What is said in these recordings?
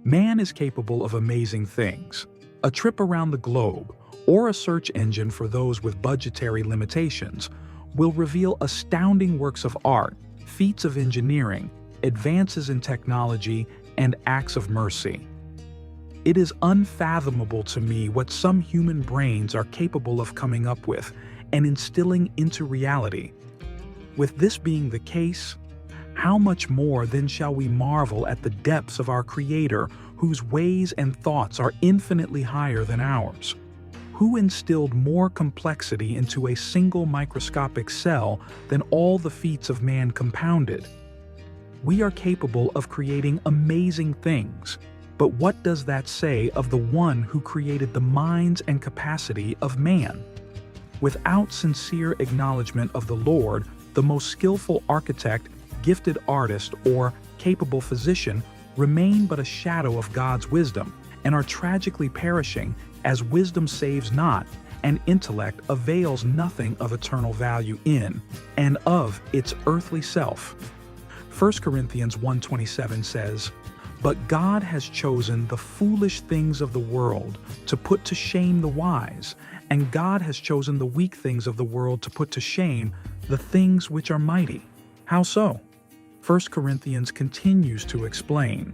Man is capable of amazing things. A trip around the globe, or a search engine for those with budgetary limitations, will reveal astounding works of art, feats of engineering, advances in technology, and acts of mercy. It is unfathomable to me what some human brains are capable of coming up with and instilling into reality. With this being the case, how much more then shall we marvel at the depths of our Creator, whose ways and thoughts are infinitely higher than ours? Who instilled more complexity into a single microscopic cell than all the feats of man compounded? We are capable of creating amazing things, but what does that say of the one who created the minds and capacity of man? Without sincere acknowledgement of the Lord, the most skillful architect, gifted artist, or capable physician remain but a shadow of God's wisdom and are tragically perishing, as wisdom saves not, and intellect avails nothing of eternal value in and of its earthly self. 1 Corinthians 1:27 says, "But God has chosen the foolish things of the world to put to shame the wise, and God has chosen the weak things of the world to put to shame the things which are mighty." How so? 1 Corinthians continues to explain,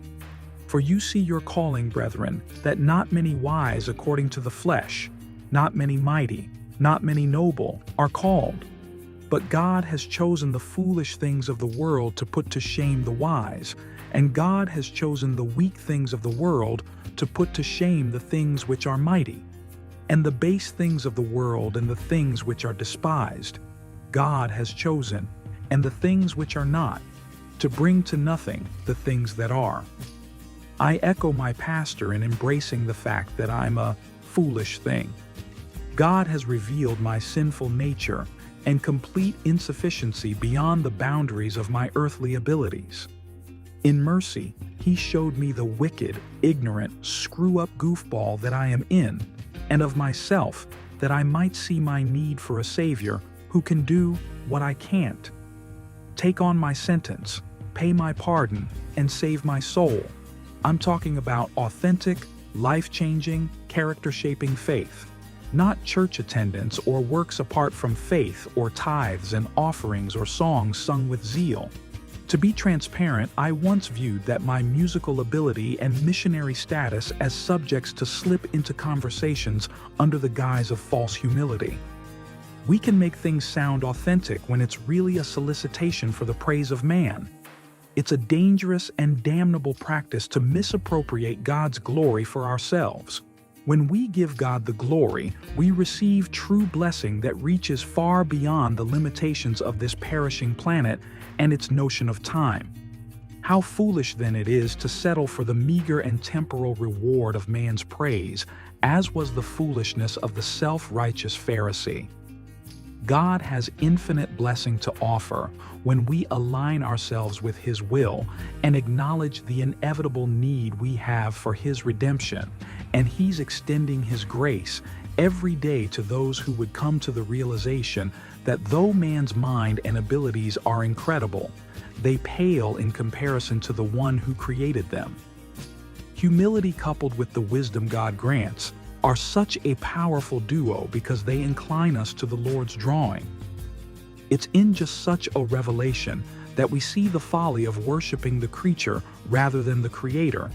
"For you see your calling, brethren, that not many wise according to the flesh, not many mighty, not many noble are called. But God has chosen the foolish things of the world to put to shame the wise, and God has chosen the weak things of the world to put to shame the things which are mighty. And the base things of the world and the things which are despised, God has chosen, and the things which are not, to bring to nothing the things that are." I echo my pastor in embracing the fact that I'm a foolish thing. God has revealed my sinful nature and complete insufficiency beyond the boundaries of my earthly abilities. In mercy, He showed me the wicked, ignorant, screw-up goofball that I am in, and of myself, that I might see my need for a Savior who can do what I can't. Take on my sentence, pay my pardon, and save my soul. I'm talking about authentic, life-changing, character-shaping faith. Not church attendance or works apart from faith or tithes and offerings or songs sung with zeal. To be transparent, I once viewed that my musical ability and missionary status as subjects to slip into conversations under the guise of false humility. We can make things sound authentic when it's really a solicitation for the praise of man. It's a dangerous and damnable practice to misappropriate God's glory for ourselves. When we give God the glory, we receive true blessing that reaches far beyond the limitations of this perishing planet and its notion of time. How foolish then it is to settle for the meager and temporal reward of man's praise, as was the foolishness of the self-righteous Pharisee. God has infinite blessing to offer when we align ourselves with His will and acknowledge the inevitable need we have for His redemption, and He's extending His grace every day to those who would come to the realization that though man's mind and abilities are incredible, they pale in comparison to the one who created them. Humility coupled with the wisdom God grants are such a powerful duo because they incline us to the Lord's drawing. It's in just such a revelation that we see the folly of worshiping the creature rather than the Creator,